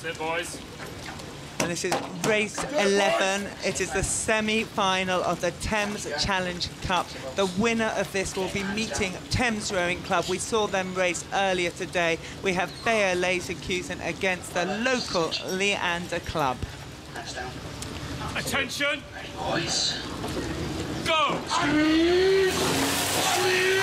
Sit, boys. And this is race 11. It is the semi-final of the Thames Challenge Cup. The winner of this will be meeting Thames Rowing Club. We saw them race earlier today. We have Bayer Leverkusen against the local Leander club. Attention! Boys. Go!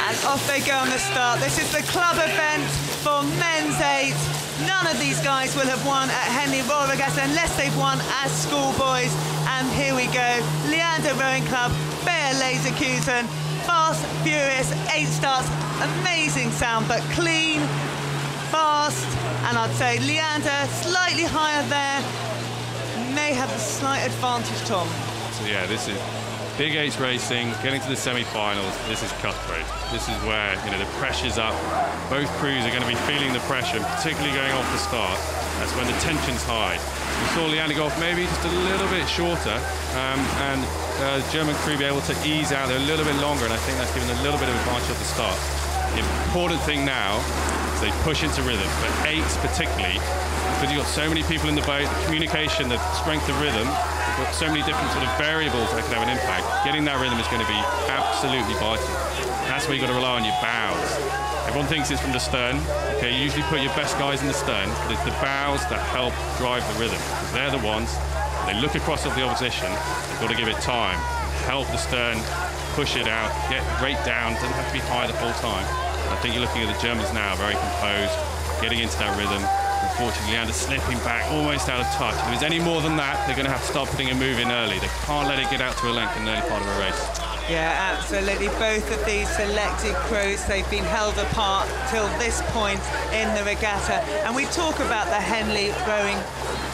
And off they go on the start. This is the club event for men's 8. None of these guys will have won at Henley Royal Regatta unless they've won as schoolboys. And here we go. Leander Rowing Club, Bayer Leverkusen, fast, furious, 8 starts. Amazing sound, but clean, fast. And I'd say Leander slightly higher there. May have a slight advantage, Tom. So yeah, this is Big 8 racing, getting to the semi-finals. This is cutthroat. This is where, you know, the pressure's up. Both crews are going to be feeling the pressure, particularly going off the start. That's when the tension's high. We saw Leander go off maybe just a little bit shorter, and the German crew be able to ease out there a little bit longer, and I think that's given a little bit of advantage at the start. The important thing now is they push into rhythm, but 8s particularly, because you've got so many people in the boat, the communication, the strength of rhythm, you've got so many different sort of variables that can have an impact. Getting that rhythm is going to be absolutely vital. That's where you've got to rely on your bows. Everyone thinks it's from the stern. Okay, you usually put your best guys in the stern, but it's the bows that help drive the rhythm. Because they're the ones, they look across at the opposition, they've got to give it time, help the stern, push it out, get rate down, doesn't have to be high the whole time. I think you're looking at the Germans now, very composed, getting into that rhythm. Unfortunately, Leander slipping back, almost out of touch. If there's any more than that, they're going to have to start putting a move in early. They can't let it get out to a length in the early part of a race. Yeah, absolutely. Both of these selected crews, they've been held apart till this point in the regatta. And we talk about the Henley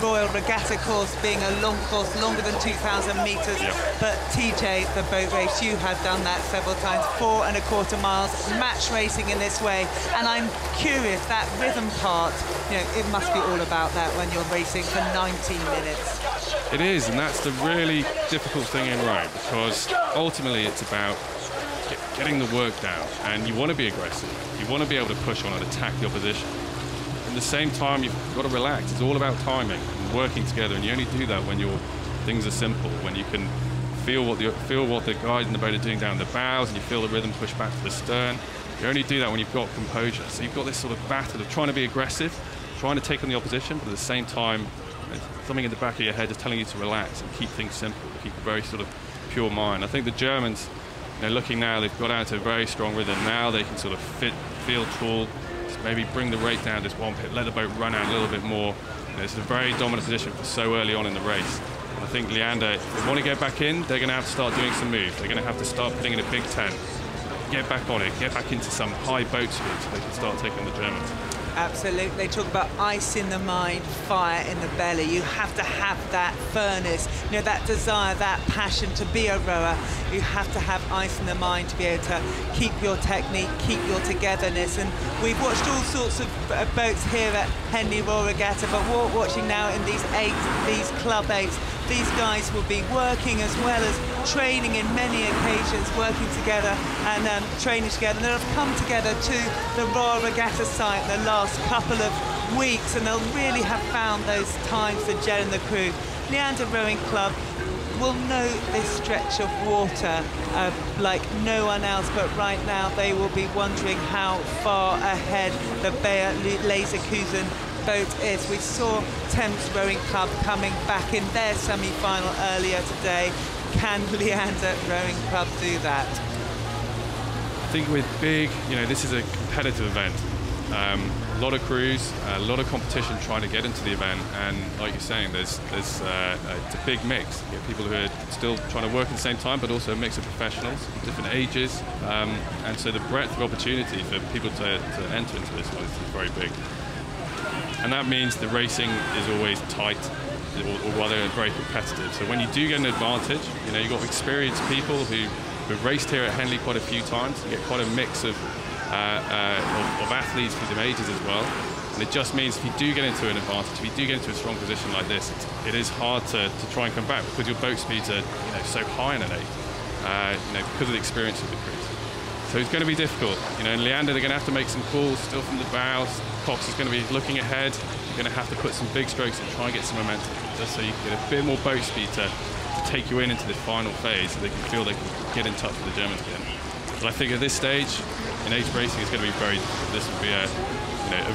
Royal Regatta course being a long course, longer than 2,000 metres. Yep. But TJ, the boat race, you have done that several times, 4¼ miles, match racing in this way. And I'm curious, that rhythm part, you know, it must be all about that when you're racing for 19 minutes. It is, and that's the really difficult thing in row, because ultimately it's about getting the work down, and you want to be aggressive. You want to be able to push on and attack the opposition. At the same time, you've got to relax. It's all about timing and working together, and you only do that when things are simple, when you can feel what the guys in the boat are doing down the bows, and you feel the rhythm push back to the stern. You only do that when you've got composure. So you've got this sort of battle of trying to be aggressive, trying to take on the opposition, but at the same time, something in the back of your head is telling you to relax and keep things simple, keep a very sort of pure mind. I think the Germans, you know, looking now, they've got out to a very strong rhythm. Now they can sort of feel tall, just maybe bring the rate down just one pit, let the boat run out a little bit more. You know, it's a very dominant position for so early on in the race. And I think Leander, if they want to get back in, they're going to have to start doing some moves. They're going to have to start putting in a big 10, get back on it, get back into some high boat speed so they can start taking the Germans. Absolutely. They talk about ice in the mind, fire in the belly. You have to have that furnace, you know, that desire, that passion to be a rower. You have to have ice in the mind to be able to keep your technique, keep your togetherness. And we've watched all sorts of boats here at Henley Royal Regatta, but we're watching now in these club 8s. These guys will be working as well as training in many occasions, working together and training together. And they'll have come together to the Royal Regatta site the last couple of weeks, and they'll really have found those times to gel in the crew. Leander Rowing Club will know this stretch of water like no one else, but right now they will be wondering how far ahead the Bayer Leverkusen boat is. We saw Thames Rowing Club coming back in their semi-final earlier today. Can Leander Rowing Club do that? I think with big, you know, this is a competitive event. A lot of crews, a lot of competition trying to get into the event, and like you're saying, it's a big mix. You get people who are still trying to work at the same time, but also a mix of professionals, different ages, and so the breadth of opportunity for people to enter into this one is very big. And that means the racing is always tight, or rather very competitive. So when you do get an advantage, you know, you've got experienced people who've raced here at Henley quite a few times. You get quite a mix of athletes for the ages as well. And it just means if you do get into an advantage, if you do get into a strong position like this, it is hard to try and come back because your boat speeds are, you know, so high in an 8, you know, because of the experience of the crews. So it's going to be difficult. You know, and Leander, they're going to have to make some calls still from the bows. Cox is going to be looking ahead. You're going to have to put some big strokes and try and get some momentum, just so you can get a bit more boat speed to take you into this final phase, so they can feel they can get in touch with the Germans again. But I think at this stage, in H racing, it's going to be very difficult. This would be a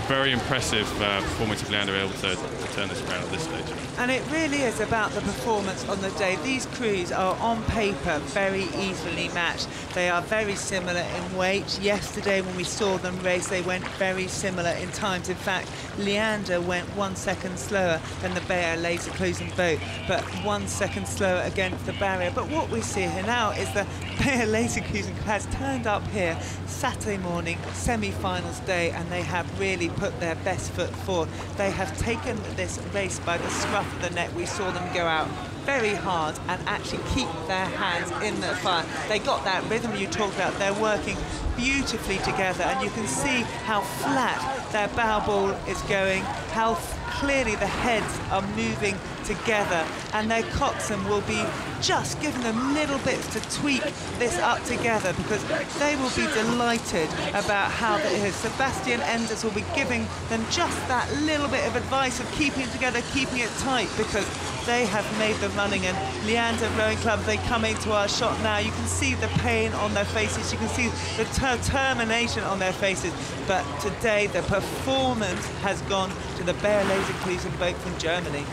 very impressive performance if Leander able to turn this around at this stage. And it really is about the performance on the day. These crews are on paper very evenly matched. They are very similar in weight. Yesterday when we saw them race, they went very similar in times. In fact, Leander went 1 second slower than the Bayer Leverkusen boat, but 1 second slower against the barrier. But what we see here now is the Bayer Leverkusen has turned up here Saturday morning, semi-finals day, and they have really put their best foot forward. They have taken this race by the scruff of the neck. We saw them go out very hard and actually keep their hands in the fire. They got that rhythm you talked about. They're working beautifully together, and you can see how flat their bow ball is going, how clearly the heads are moving together, and their coxswain will be just giving them little bits to tweak this up together, because they will be delighted about how that is. Sebastian Enders will be giving them just that little bit of advice of keeping it together, keeping it tight, because they have made the running. And Leander Rowing Club, they come into our shot now. You can see the pain on their faces, you can see the determination on their faces, but today the performance has gone to the Bayer Leverkusen boat from Germany.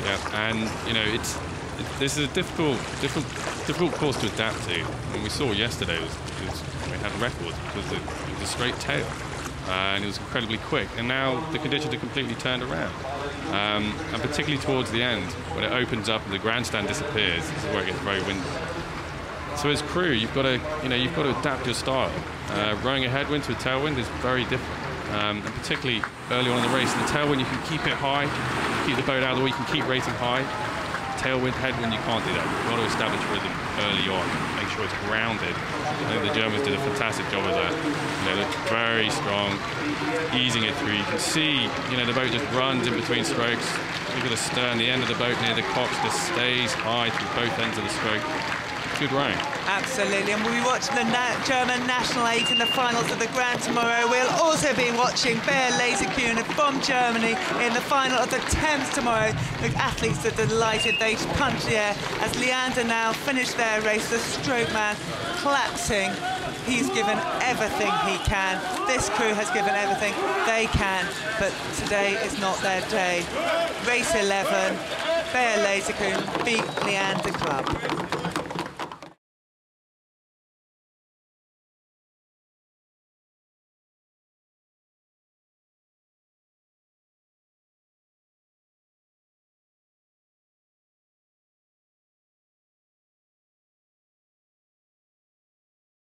Yeah, and you know, this is a difficult course to adapt to. When we saw yesterday, we had records because it was a straight tail, and it was incredibly quick. And now the conditions are completely turned around, and particularly towards the end, when it opens up and the grandstand disappears, this is where it gets very windy. So as crew, you've got to adapt your style. Rowing a headwind to a tailwind is very different, and particularly early on in the race. In the tailwind, you can keep it high, keep the boat out of the way, you can keep racing high. Tailwind, headwind, you can't do that. You've got to establish rhythm early on, make sure it's grounded. I think the Germans did a fantastic job of that. You know, they're very strong, easing it through. You can see, you know, the boat just runs in between strokes. Look at the stern, the end of the boat near the cox just stays high through both ends of the stroke. Good rowing. Absolutely, and we'll be watching the German National 8 in the finals of the Grand tomorrow. We'll also be watching Bayer Leverkusen from Germany in the final of the Thames tomorrow. The athletes are delighted. They punch the air as Leander now finished their race. The stroke man collapsing. He's given everything he can. This crew has given everything they can, but today is not their day. Race 11, Bayer Leverkusen beat Leander Club.